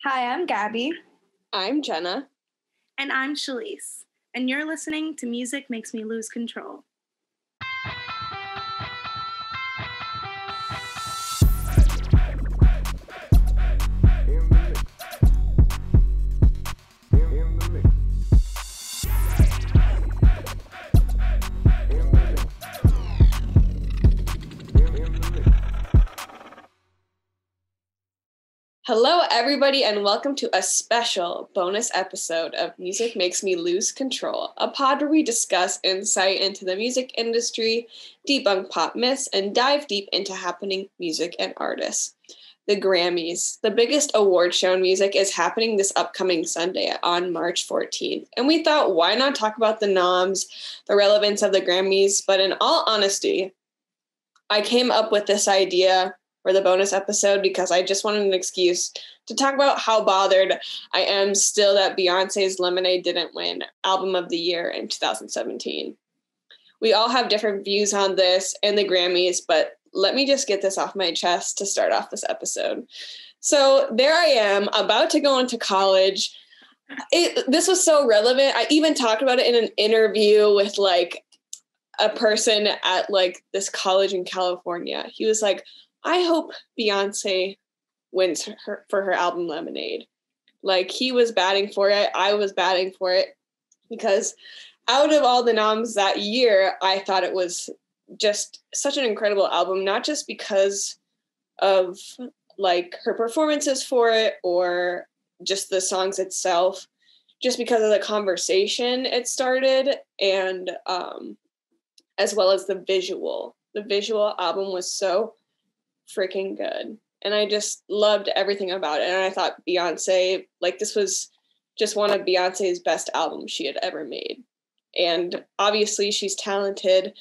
Hi, I'm Gaby. I'm Jenna. And I'm Chaliece. And you're listening to Music Makes Me Lose Control. Hello, everybody, and welcome to a special bonus episode of Music Makes Me Lose Control, a pod where we discuss insight into the music industry, debunk pop myths, and dive deep into happening music and artists. The Grammys, the biggest award show in music, is happening this upcoming Sunday on March 14th. And we thought, why not talk about the noms, the relevance of the Grammys? But in all honesty, I came up with this idea for the bonus episode because I just wanted an excuse to talk about how bothered I am still that Beyonce's Lemonade didn't win Album of the Year in 2017. We all have different views on this and the Grammys, but let me just get this off my chest to start off this episode. So there I am, about to go into college. This was so relevant. I even talked about it in an interview with a person at this college in California. He was like, I hope Beyonce wins for her album Lemonade. He was batting for it. I was batting for it because out of all the noms that year, I thought it was just such an incredible album, not just because of her performances for it or just the songs itself, just because of the conversation it started and as well as the visual. The visual album was so freaking good. And I just loved everything about it. And I thought Beyonce, this was just one of Beyonce's best albums she had ever made. And obviously she's talented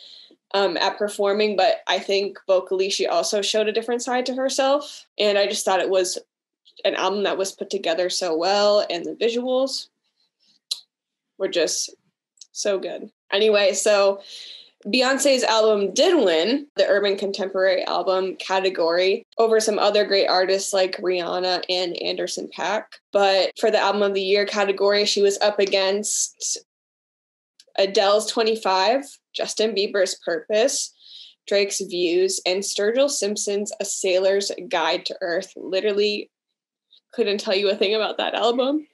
at performing, but I think vocally she also showed a different side to herself. And I just thought it was an album that was put together so well. And the visuals were just so good. Anyway, so Beyonce's album did win the Urban Contemporary Album category over some other great artists like Rihanna and Anderson .Paak. But for the Album of the Year category, she was up against Adele's 25, Justin Bieber's Purpose, Drake's Views, and Sturgill Simpson's A Sailor's Guide to Earth. Literally couldn't tell you a thing about that album.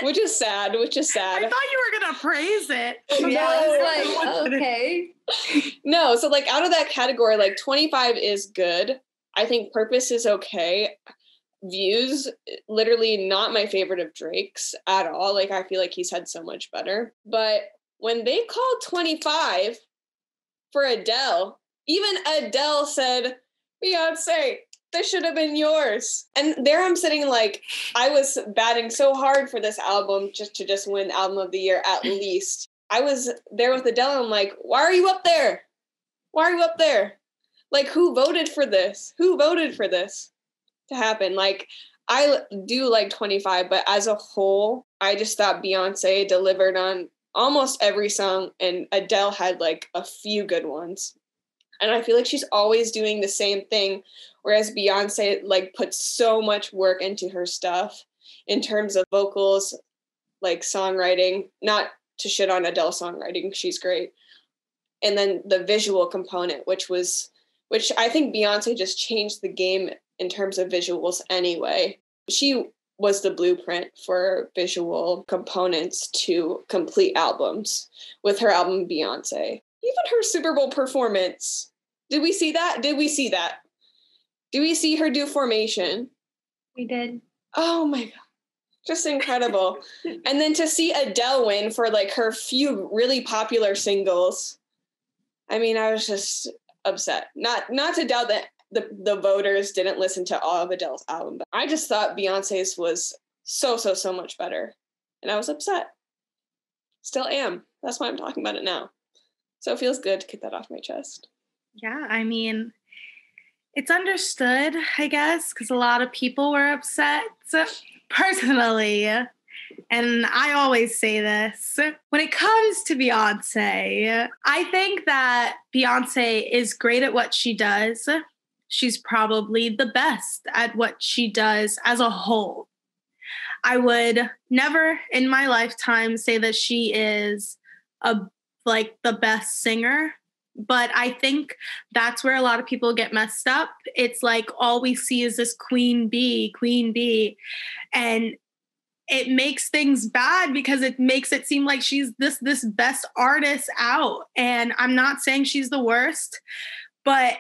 Which is sad. I thought you were going to praise it. Yeah, I was okay. No, so out of that category, 25 is good. I think Purpose is okay. Views, literally not my favorite of Drake's at all. I feel like he's had so much better. But when they called 25 for Adele, even Adele said, Beyonce, this should have been yours. And there I'm sitting I was batting so hard for this album just win Album of the Year at least. I was there with Adele. I'm like, why are you up there? Why are you up there? Who voted for this? Who voted for this to happen? I do 25, but as a whole, I just thought Beyonce delivered on almost every song, and Adele had a few good ones. And I feel like she's always doing the same thing, whereas Beyonce puts so much work into her stuff in terms of vocals, songwriting, not to shit on Adele's songwriting, she's great. And then the visual component, which I think Beyonce just changed the game in terms of visuals anyway. She was the blueprint for visual components to complete albums with her album Beyoncé. Even her Super Bowl performance. Did we see that? Did we see her do Formation? We did. Oh my God. Just incredible. And then to see Adele win for her few really popular singles. I mean, I was just upset. Not to doubt that the voters didn't listen to all of Adele's album, but I just thought Beyonce's was so much better. And I was upset. Still am. That's why I'm talking about it now. So it feels good to get that off my chest. Yeah, I mean, it's understood, I guess, because a lot of people were upset personally. And I always say this. When it comes to Beyonce, I think that Beyonce is great at what she does. She's probably the best at what she does as a whole. I would never in my lifetime say that she is the best singer. But I think that's where a lot of people get messed up. It's like all we see is this queen bee. And it makes things bad because it makes it seem like she's this best artist out. And I'm not saying she's the worst, but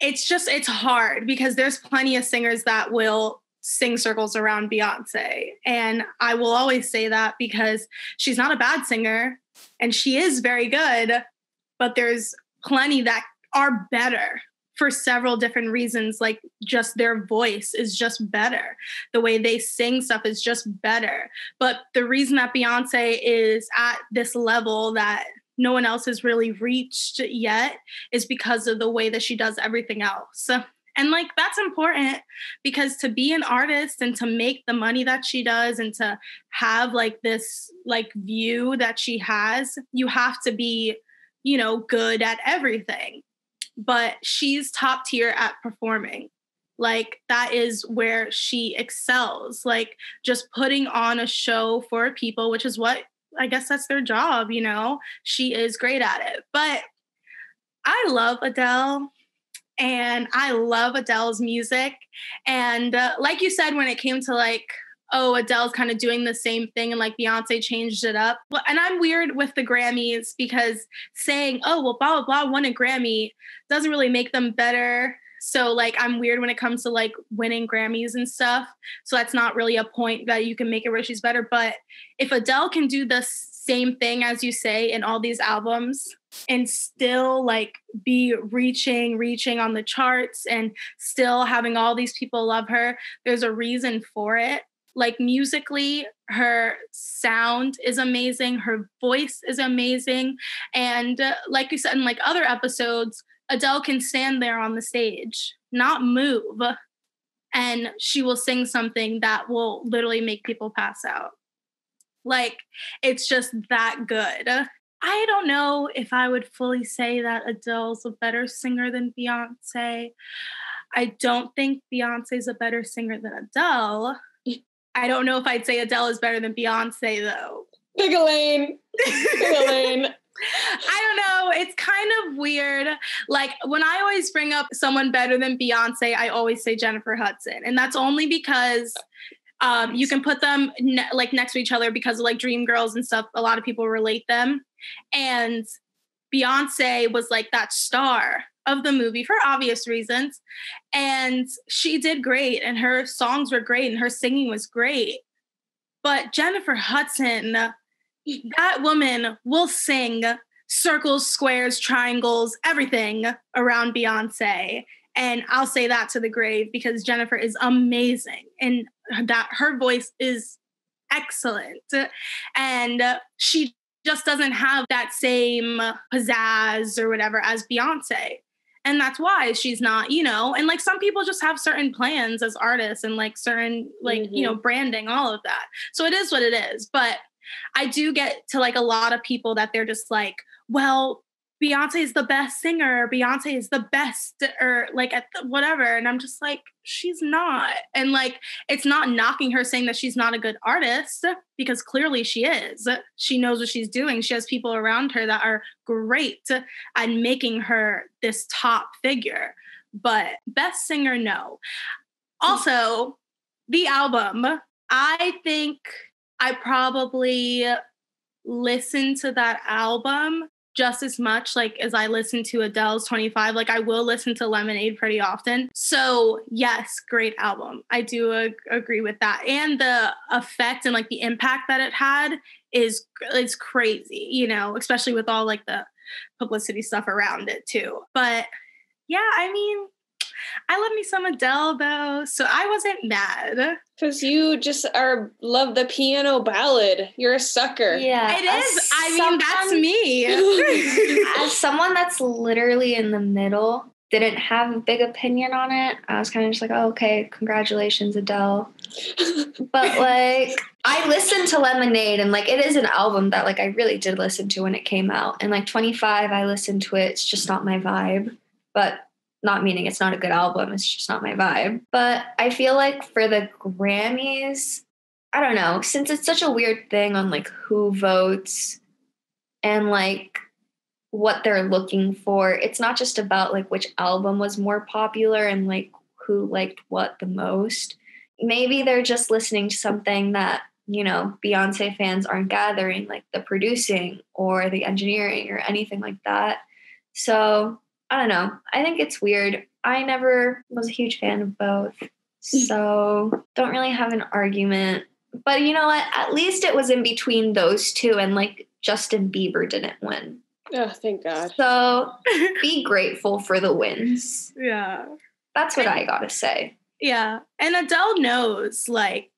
it's hard because there's plenty of singers that will sing circles around Beyoncé. And I will always say that because she's not a bad singer and she is very good, but there's plenty that are better for several different reasons. Like just their voice is just better. The way they sing stuff is just better. But the reason that Beyoncé is at this level that no one else has really reached yet is because of the way that she does everything else. And like, that's important because to be an artist and to make the money that she does and to have like this like view that she has, you have to be, good at everything. But she's top tier at performing. Like that is where she excels, like just putting on a show for people, which is what I guess that's their job, she is great at it. But I love Adele and I love Adele's music. And like you said, when it came to like, oh, Adele's kind of doing the same thing and like Beyoncé changed it up. And I'm weird with the Grammys because saying, oh, well, blah, blah, blah, won a Grammy doesn't really make them better. So like, I'm weird when it comes to like winning Grammys and stuff. So that's not really a point that you can make it where she's better. But if Adele can do the same thing, as you say, in all these albums and still like be reaching on the charts and still having all these people love her, there's a reason for it. Like musically, her sound is amazing. Her voice is amazing. And like you said in like other episodes, Adele can stand there on the stage, not move, and she will sing something that will literally make people pass out. Like, it's just that good. I don't know if I would fully say that Adele's a better singer than Beyoncé. I don't think Beyoncé's a better singer than Adele. I don't know if I'd say Adele is better than Beyoncé, though. Pick a lane. I don't know. It's kind of weird. Like, when I always bring up someone better than Beyoncé, I always say Jennifer Hudson. And that's only because you can put them next to each other because of like Dreamgirls and stuff. A lot of people relate them. And Beyoncé was like that star of the movie for obvious reasons. And she did great and her songs were great and her singing was great. But Jennifer Hudson, that woman will sing circles, squares, triangles, everything around Beyoncé. And I'll say that to the grave because Jennifer is amazing and that her voice is excellent. And she just doesn't have that same pizzazz or whatever as Beyoncé. And that's why she's not, and like some people just have certain plans as artists and like certain like, branding, all of that. So it is what it is. But I do get to like a lot of people that they're just like, well, Beyoncé is the best singer, Beyoncé is the best, or like whatever. And I'm just like, she's not. And like, it's not knocking her saying that she's not a good artist because clearly she is. She knows what she's doing. She has people around her that are great at making her this top figure. But best singer, no. Also, the album, I think I probably listened to that album just as much like as I listen to Adele's 25. Like I will listen to Lemonade pretty often. So yes, great album. I do agree with that. And the effect and like the impact that it had is crazy, especially with all like the publicity stuff around it too. But yeah, I mean, I love me some Adele though, so I wasn't mad. Because you just love the piano ballad. You're a sucker. Yeah. It is. I mean, that's me. As someone that's literally in the middle, didn't have a big opinion on it. I was kind of just like, oh, okay, congratulations, Adele. But like, I listened to Lemonade and like, it is an album that like I really did listen to when it came out. And like 25, I listened to it. It's just not my vibe. But not meaning it's not a good album. It's just not my vibe. But I feel like for the Grammys, I don't know, since it's such a weird thing on like who votes and like what they're looking for, it's not just about like which album was more popular and like who liked what the most. Maybe they're just listening to something that, you know, Beyonce fans aren't gathering, like the producing or the engineering or anything like that. So I don't know. I think it's weird. I never was a huge fan of both. So don't really have an argument. But you know what? At least it was in between those two, and like Justin Bieber didn't win. Oh, thank God. So be grateful for the wins. Yeah. That's what I gotta say. Yeah. And Adele knows, like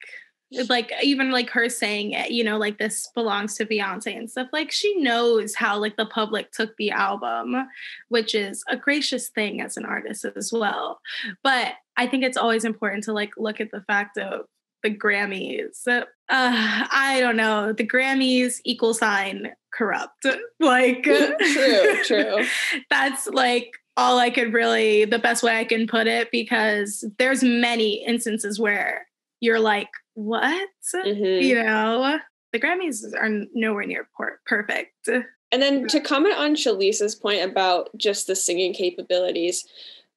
even like her saying it, you know, like this belongs to Beyonce and stuff. Like she knows how like the public took the album, which is a gracious thing as an artist as well. But I think it's always important to like look at the fact of the Grammys. I don't know. The Grammys =, corrupt. Like true. That's like all I could really, the best way I can put it, because there's many instances where you're like, what? Mm-hmm. You know, the Grammys are nowhere near perfect. And then to comment on Chalice's point about just the singing capabilities,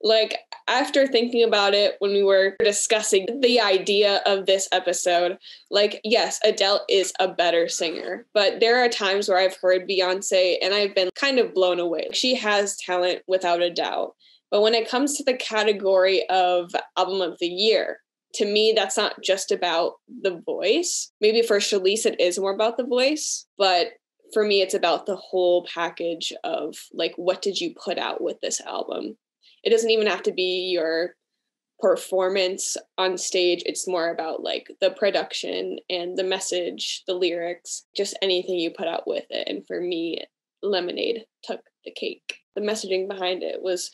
like after thinking about it when we were discussing the idea of this episode, like, yes, Adele is a better singer, but there are times where I've heard Beyonce and I've been kind of blown away. She has talent without a doubt. But when it comes to the category of album of the year, to me, that's not just about the voice. Maybe for Chalice, it is more about the voice, but for me, it's about the whole package of like, what did you put out with this album? It doesn't even have to be your performance on stage. It's more about like the production and the message, the lyrics, just anything you put out with it. And for me, Lemonade took the cake. The messaging behind it was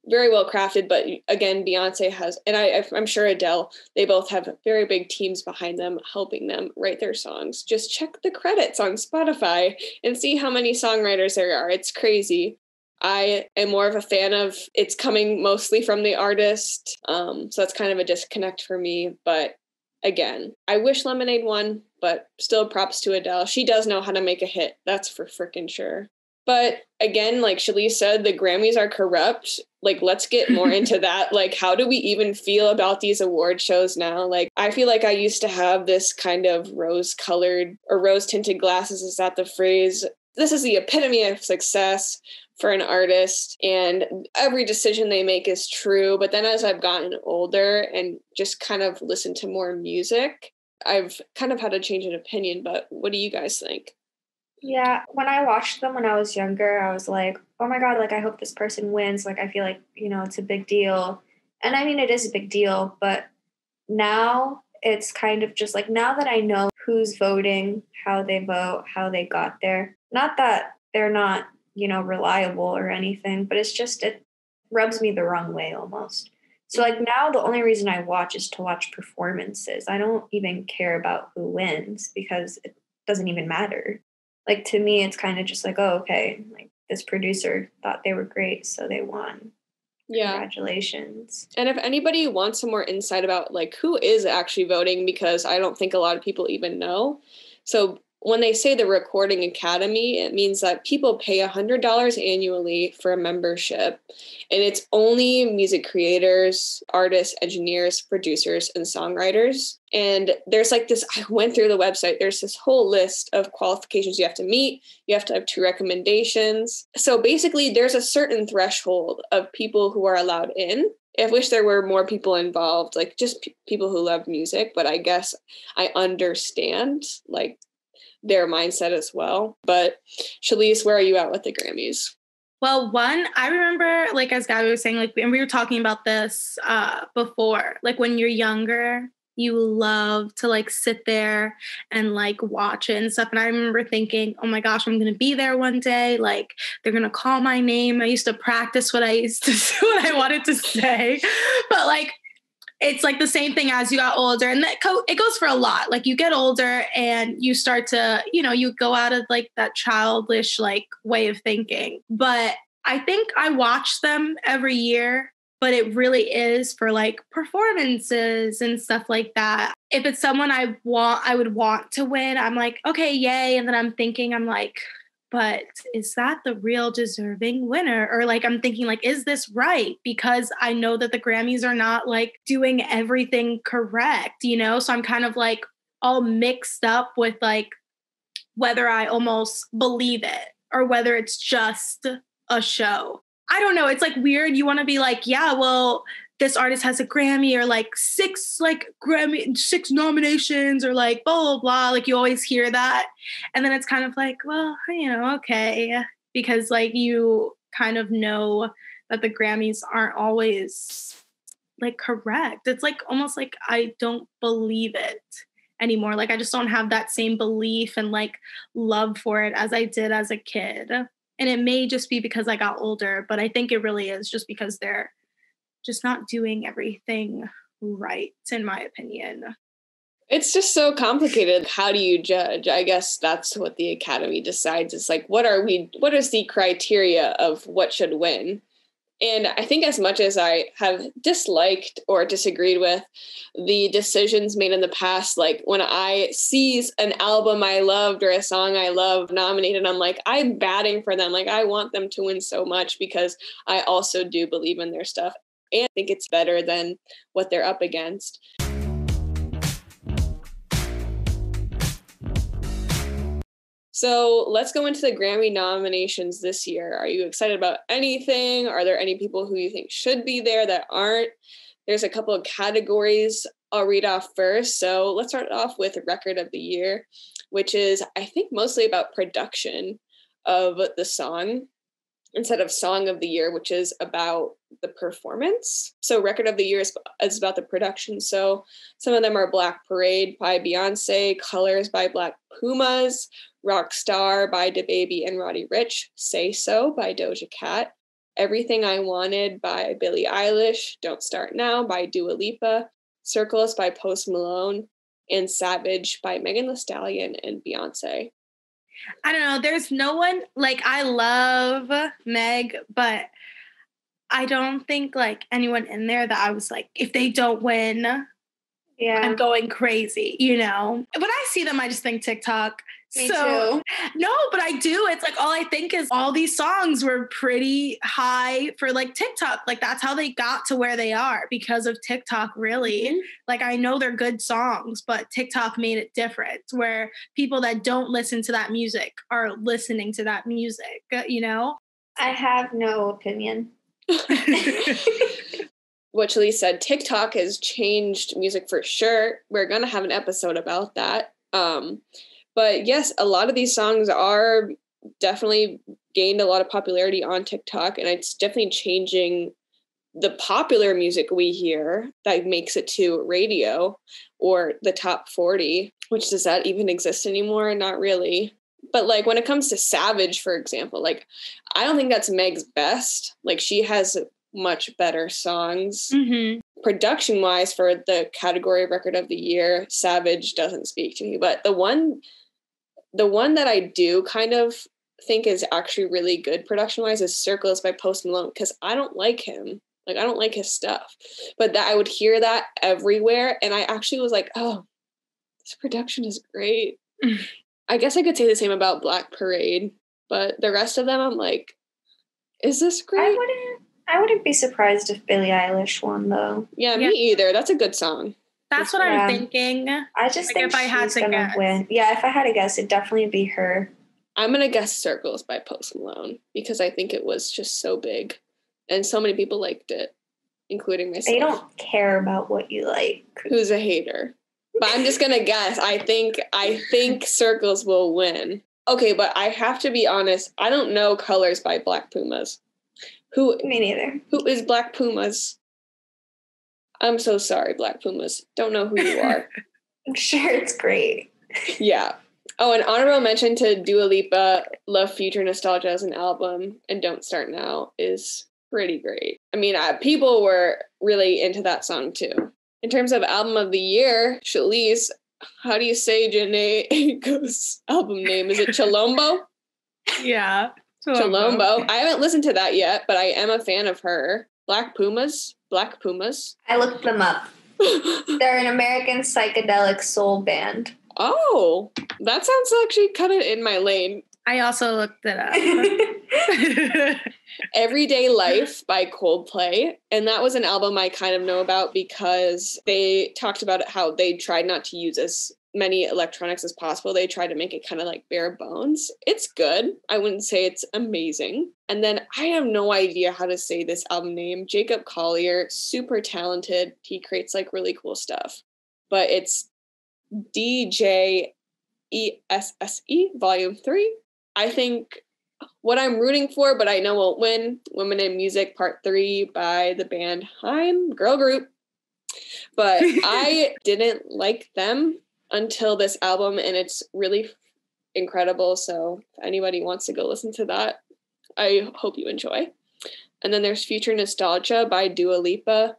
very well crafted, but again, Beyonce has, and I'm sure Adele, they both have very big teams behind them, helping them write their songs. Just check the credits on Spotify and see how many songwriters there are. It's crazy. I am more of a fan of it's coming mostly from the artist. So that's kind of a disconnect for me. But again, I wish Lemonade won, but still props to Adele. She does know how to make a hit. That's for freaking sure. But again, like Chaliece said, the Grammys are corrupt. Like, let's get more into that. Like, how do we even feel about these award shows now? Like, I feel like I used to have this kind of rose-colored or rose-tinted glasses. Is that the phrase? This is the epitome of success for an artist, and every decision they make is true. But then as I've gotten older and just kind of listened to more music, I've kind of had a change in opinion. But what do you guys think? Yeah, when I watched them when I was younger, I was like, oh my God, like, I hope this person wins. Like, I feel like, you know, it's a big deal. And I mean, it is a big deal, but now it's kind of just like, now that I know who's voting, how they vote, how they got there, not that they're not, you know, reliable or anything, but it's just, it rubs me the wrong way almost. So like now the only reason I watch is to watch performances. I don't even care about who wins because it doesn't even matter. Like, to me, it's kind of just like, oh, okay, like this producer thought they were great, so they won. Yeah. Congratulations. And if anybody wants some more insight about like who is actually voting, because I don't think a lot of people even know. So when they say the Recording Academy, it means that people pay $100 annually for a membership. And it's only music creators, artists, engineers, producers, and songwriters. And there's like this, I went through the website, there's this whole list of qualifications you have to meet. You have to have 2 recommendations. So basically, there's a certain threshold of people who are allowed in. I wish there were more people involved, like just people who love music. But I guess I understand, like, their mindset as well. But Chaliece, where are you at with the Grammys? Well, one, I remember, like, as Gaby was saying, like, and we were talking about this before, like, when you're younger, you love to, like, sit there and, like, watch it and stuff. And I remember thinking, oh my gosh, I'm going to be there one day. Like, they're going to call my name. I used to practice what I wanted to say. But, like, it's like the same thing as you got older, and it goes for a lot. Like, you get older and you start to, you know, you go out of like that childish like way of thinking. But I think I watch them every year but it really is for like performances and stuff like that. If it's someone I would want to win, I'm like, okay, yay. And then I'm like, but is that the real deserving winner? Or like, I'm thinking like, is this right? Because I know that the Grammys are not like doing everything correct, So I'm kind of like all mixed up with like whether I almost believe it or whether it's just a show. I don't know. It's like weird. You want to be like, yeah, well, this artist has a Grammy or like 6 nominations or like blah, blah, blah. Like you always hear that. And then it's kind of like, well, okay. Because like you kind of know that the Grammys aren't always like correct. It's like almost like I don't believe it anymore. Like I just don't have that same belief and like love for it as I did as a kid. And it may just be because I got older, but I think it really is just because they're just not doing everything right, in my opinion. It's just so complicated. How do you judge? I guess that's what the Academy decides. It's like, what is the criteria of what should win? And I think as much as I have disliked or disagreed with the decisions made in the past, like when I see an album I loved or a song I love nominated, I'm like, I'm batting for them. Like I want them to win so much because I also do believe in their stuff and think it's better than what they're up against. So let's go into the Grammy nominations this year. Are you excited about anything? Are there any people who you think should be there that aren't? There's a couple of categories I'll read off first. So let's start off with Record of the Year, which is, I think, mostly about production of the song instead of Song of the Year, which is about the performance. So Record of the Year is about the production. So some of them are Black Parade by Beyoncé, Colors by Black Pumas, Rockstar by DaBaby and Roddy Ricch, Say So by Doja Cat, Everything I Wanted by Billie Eilish, Don't Start Now by Dua Lipa, Circles by Post Malone, and Savage by Megan Thee Stallion and Beyoncé. I don't know. There's no one, like, I love Meg, but I don't think like anyone in there that I was like, if they don't win, I'm going crazy, When I see them, I just think TikTok. Me too. No, but I do. It's like all I think is all these songs were pretty high for like TikTok. Like that's how they got to where they are because of TikTok, really. Mm-hmm. Like I know they're good songs, but TikTok made it different where people that don't listen to that music are listening to that music, I have no opinion. What Chaliece said, TikTok has changed music for sure. We're going to have an episode about that. But yes, a lot of these songs are definitely gained a lot of popularity on TikTok, and it's definitely changing the popular music we hear that makes it to radio or the top 40, which does that even exist anymore? Not really. But like when it comes to Savage, for example, like I don't think that's Meg's best. Like she has much better songs. Mm-hmm. Production wise for the category of Record of the Year, Savage doesn't speak to me. But the one that I do kind of think is actually really good production wise is Circles by Post Malone, because I don't like him. Like I don't like his stuff. But that I would hear that everywhere. And I actually was like, oh, this production is great. I guess I could say the same about Black Parade, but the rest of them I'm like, is this great? I wouldn't be surprised if Billie Eilish won, though. Yeah, me either. That's a good song. That's what I'm thinking. I just think if I had to guess. Win. Yeah, if I had to guess, it'd definitely be her. I'm going to guess Circles by Post Malone because I think it was just so big. And so many people liked it, including myself. They don't care about what you like. Who's a hater? But I'm just going to guess. I think Circles will win. Okay, but I have to be honest. I don't know Colors by Black Pumas. Me neither. Who is Black Pumas? I'm so sorry, Black Pumas. Don't know who you are. I'm sure it's great. Yeah. Oh, an honorable mention to Dua Lipa, Love Future Nostalgia as an album, and Don't Start Now is pretty great. I mean, people were really into that song too. In terms of album of the year, Chaliece, how do you say Jenna Aiko's album name? Is it Chilombo? Yeah. Chilombo. I haven't listened to that yet, but I am a fan of her. Black Pumas? Black Pumas? I looked them up. They're an American psychedelic soul band. Oh, that sounds actually kind of in my lane. I also looked it up. Everyday Life by Coldplay. And that was an album I kind of know about because they talked about how they tried not to use as many electronics as possible. They tried to make it kind of like bare bones. It's good. I wouldn't say it's amazing. And then I have no idea how to say this album name. Jacob Collier, super talented. He creates like really cool stuff. But it's DJESSE Volume 3. I think what I'm rooting for, but I know won't win, Women in Music Part 3 by the band Haim, girl group. But I didn't like them until this album, and it's really incredible. So if anybody wants to go listen to that, I hope you enjoy. And then there's Future Nostalgia by Dua Lipa,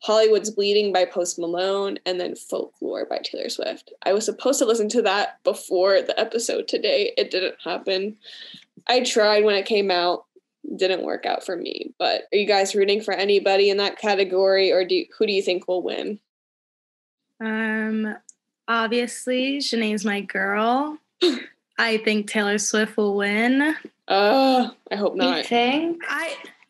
Hollywood's Bleeding by Post Malone, and then Folklore by Taylor Swift. I was supposed to listen to that before the episode today. It didn't happen. I tried when it came out. Didn't work out for me. But are you guys rooting for anybody in that category, or who do you think will win? Obviously, Janae's my girl. I think Taylor Swift will win. I hope not. You think?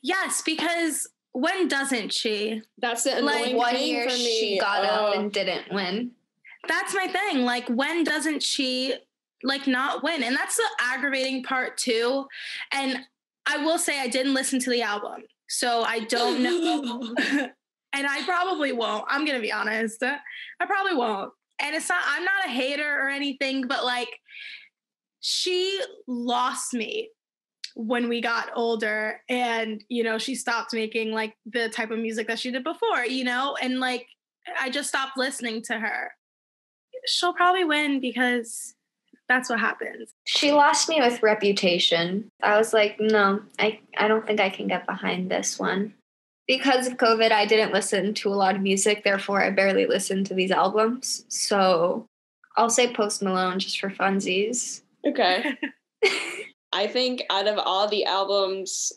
Yes, because when doesn't she? That's the annoying One thing year for me. she got up and didn't win. That's my thing. Like, when doesn't she, like, not win? And that's the aggravating part, too. And I will say I didn't listen to the album, so I don't know. And I probably won't. I'm going to be honest. I probably won't. And I'm not a hater or anything, but like, she lost me when we got older and, you know, she stopped making like the type of music that she did before, you know, and like, I just stopped listening to her. She'll probably win because that's what happens. She lost me with Reputation. I was like, no, I don't think I can get behind this one. Because of COVID, I didn't listen to a lot of music. Therefore, I barely listened to these albums. So I'll say Post Malone just for funsies. Okay. I think out of all the albums,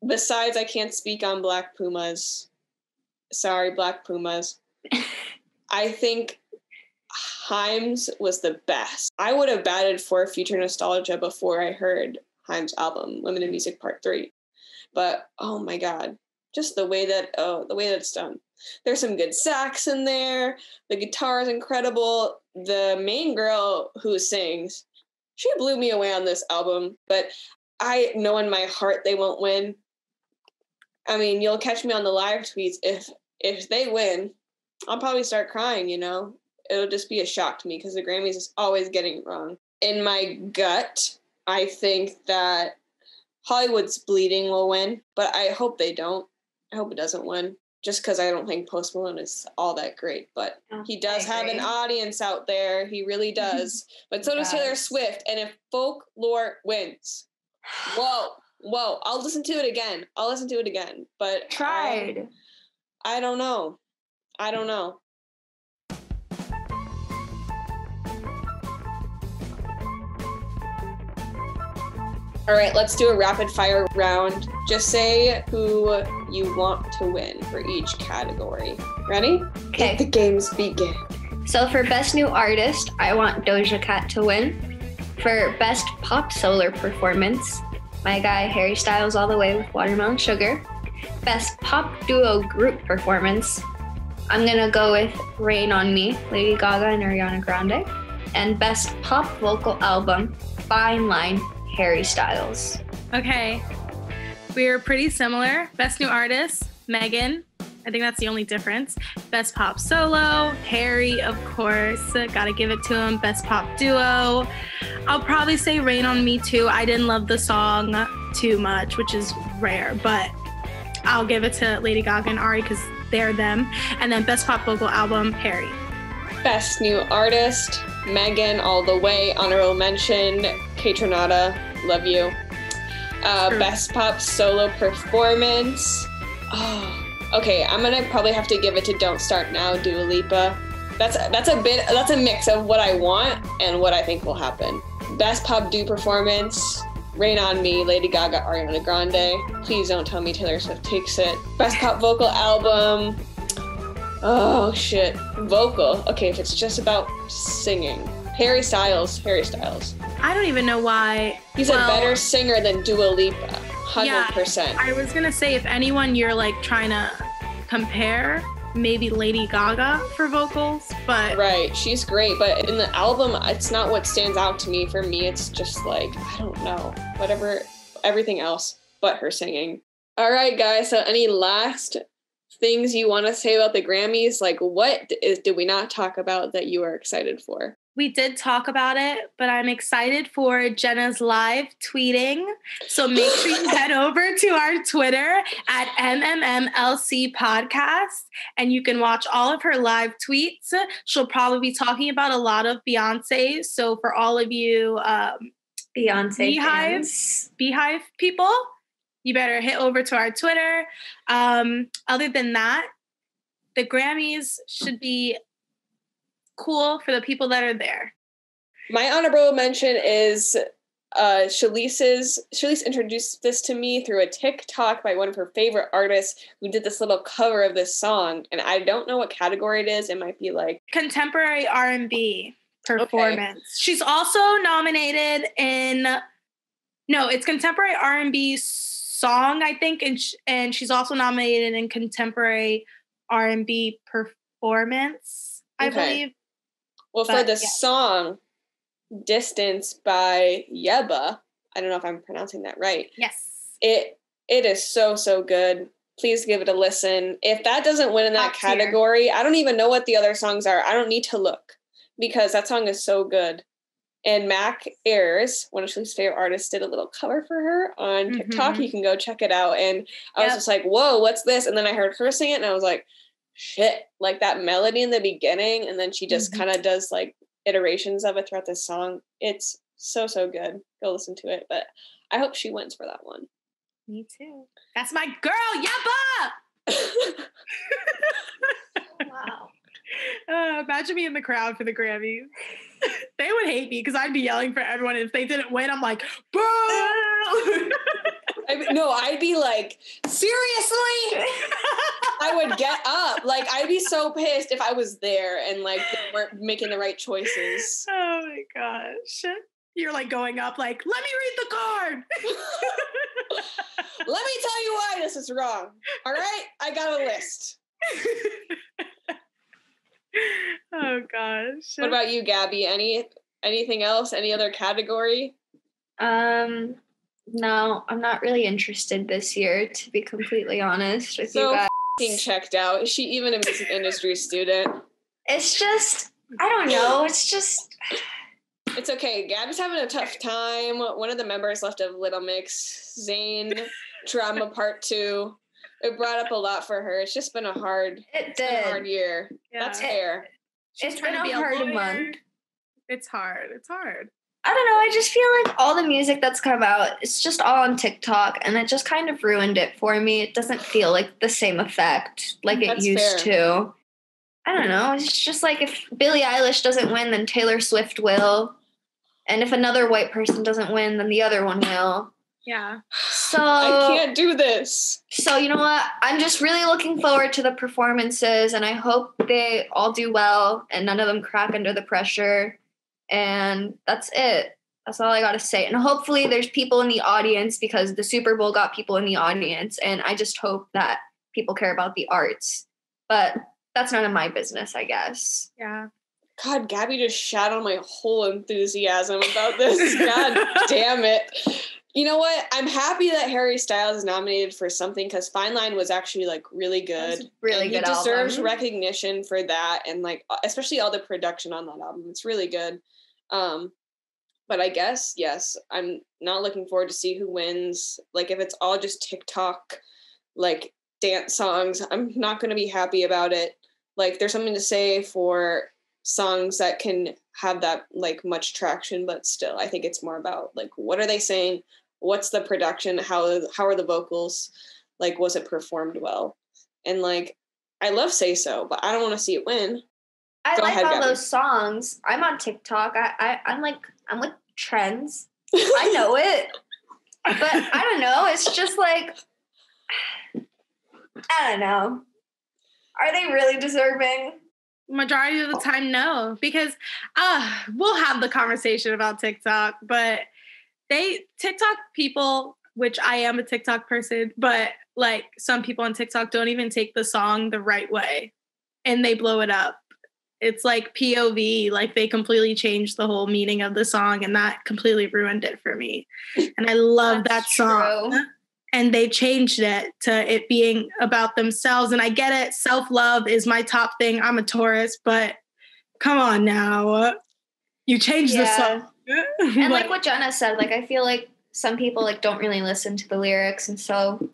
besides I can't speak on Black Pumas. Sorry, Black Pumas. I think Haim's was the best. I would have batted for Future Nostalgia before I heard Haim's album, Women in Music Part 3. But, oh my God. Just the way that it's done. There's some good sax in there. The guitar is incredible. The main girl who sings, she blew me away on this album. But I know in my heart they won't win. I mean, you'll catch me on the live tweets. If they win, I'll probably start crying, you know? It'll just be a shock to me because the Grammys is always getting it wrong. In my gut, I think that Hollywood's Bleeding will win, but I hope they don't. I hope it doesn't win, just because I don't think Post Malone is all that great. But he does have an audience out there. He really does. But so does Taylor Swift. And if Folklore wins, whoa, I'll listen to it again. But Tried. I don't know. All right, let's do a rapid fire round. Just say who you want to win for each category. Ready? Okay. Let the games begin. So for Best New Artist, I want Doja Cat to win. For Best Pop Solo Performance, my guy Harry Styles all the way with Watermelon Sugar. Best Pop Duo Group Performance, I'm gonna go with Rain on Me, Lady Gaga and Ariana Grande. And Best Pop Vocal Album, Fine Line, Harry Styles. Okay, we're pretty similar. Best New Artist, Megan. I think that's the only difference. Best Pop Solo, Harry, of course. Gotta give it to him. Best Pop Duo. I'll probably say Rain on Me too. I didn't love the song too much, which is rare, but I'll give it to Lady Gaga and Ari because they're them. And then Best Pop Vocal Album, Harry. Best New Artist, Megan all the way. Honorable mention, Kaytranada, love you. Best Pop Solo Performance. Okay, I'm gonna probably have to give it to Don't Start Now, Dua Lipa. That's a mix of what I want and what I think will happen. Best Pop Duo Performance, Rain on Me, Lady Gaga, Ariana Grande. Please don't tell me Taylor Swift takes it. Best pop vocal album. Oh, shit. Vocal. Okay, if it's just about singing. Harry Styles. I don't even know why. He's a better singer than Dua Lipa. 100%. Yeah, I was going to say, if anyone you're like trying to compare, maybe Lady Gaga for vocals, but... Right, she's great, but in the album, it's not what stands out to me. For me, it's just like, I don't know, whatever, everything else but her singing. All right, guys, so any last things you want to say about the Grammys? Like, did we not talk about that you are excited for? We did talk about it, but I'm excited for Jenna's live tweeting. So make sure you head over to our Twitter at MMMLC Podcast, and you can watch all of her live tweets. She'll probably be talking about a lot of Beyoncé. So for all of you Beyoncé Beehive people, you better hit over to our Twitter. Other than that, the Grammys should be cool for the people that are there. My honorable mention is Chaliece introduced this to me through a TikTok by one of her favorite artists who did this little cover of this song, and I don't know what category it is. It might be like contemporary R&B performance. Okay. She's also nominated in it's contemporary R&B song, I think, and she's also nominated in contemporary R&B performance, I believe. Well, for the song Distance by Yeba, I don't know if I'm pronouncing that right. Yes. It is so, so good. Please give it a listen. If that doesn't win in that category, I don't even know what the other songs are. I don't need to look because that song is so good. And Mac Ayres, one of Shalice's favorite artists, did a little cover for her on TikTok. You can go check it out. And I was just like, whoa, what's this? And then I heard her sing it and I was like, shit, like that melody in the beginning, and then she just kind of does like iterations of it throughout this song. It's so, so good. Go listen to it. But I hope she wins for that one. Me too. That's my girl, Yeba! Wow. Imagine me in the crowd for the Grammys. They would hate me because I'd be yelling for everyone. If they didn't win, I'm like, boo! I'd be like, seriously? I would get up. Like, I'd be so pissed if I was there and like they weren't making the right choices. Oh my gosh. You're like going up like, let me read the card. Let me tell you why this is wrong. All right? I got a list. Oh gosh. What about you, Gaby? Anything else? Any other category? No, I'm not really interested this year, to be completely honest with you guys. So checked out. Is she even a music industry student? It's just, I don't know. It's just... It's okay. Gaby's having a tough time. One of the members left of Little Mix, Zane, Drama Part 2. It brought up a lot for her. It's just been a hard year. Yeah. That's fair. It's been a hard month. It's hard. I don't know. I just feel like all the music that's come out, it's just all on TikTok, and it just kind of ruined it for me. It doesn't feel like the same effect like it used to. I don't know. It's just like if Billie Eilish doesn't win, then Taylor Swift will. And if another white person doesn't win, then the other one will. Yeah. So I can't do this. So you know what? I'm just really looking forward to the performances, and I hope they all do well and none of them crack under the pressure. And that's it. That's all I got to say. And hopefully there's people in the audience because the Super Bowl got people in the audience. And I just hope that people care about the arts. But that's none of my business, I guess. Yeah. God, Gaby just shat on my whole enthusiasm about this. God damn it. You know what? I'm happy that Harry Styles is nominated for something because Fine Line was actually like really good. Really good album. He deserves recognition for that, and like especially all the production on that album. It's really good. But I guess yes, I'm not looking forward to see who wins. Like if it's all just TikTok, like dance songs, I'm not going to be happy about it. Like there's something to say for songs that can have that like much traction, but still I think it's more about like what are they saying, what's the production, how are the vocals, like was it performed well. And like I love Say So, but I don't want to see it win. I Go like ahead, all Gaby. Those songs. I'm on TikTok. I'm with trends. I know it. But I don't know. It's just like, I don't know. Are they really deserving? Majority of the time, no. Because we'll have the conversation about TikTok, but TikTok people, which I am a TikTok person, but like some people on TikTok don't even take the song the right way and they blow it up. It's like POV, like they completely changed the whole meaning of the song and that completely ruined it for me. And I love that song. True. And they changed it to it being about themselves. And I get it. Self-love is my top thing. I'm a Taurus, but come on now. You changed the song. And like what Jenna said, like I feel like some people like don't really listen to the lyrics. And so,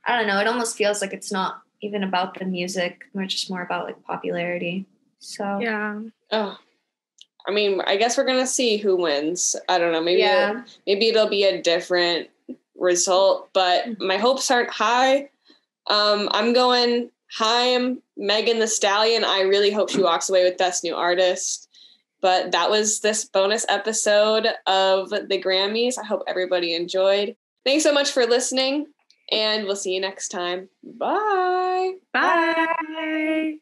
I don't know, it almost feels like it's not even about the music. Or just more about like popularity. So. Yeah. Oh. I mean, I guess we're going to see who wins. I don't know. Maybe it'll be a different result, but my hopes aren't high. I'm going Haim, Megan Thee Stallion. I really hope she walks away with Best New Artist. But that was this bonus episode of the Grammys. I hope everybody enjoyed. Thanks so much for listening, and we'll see you next time. Bye. Bye.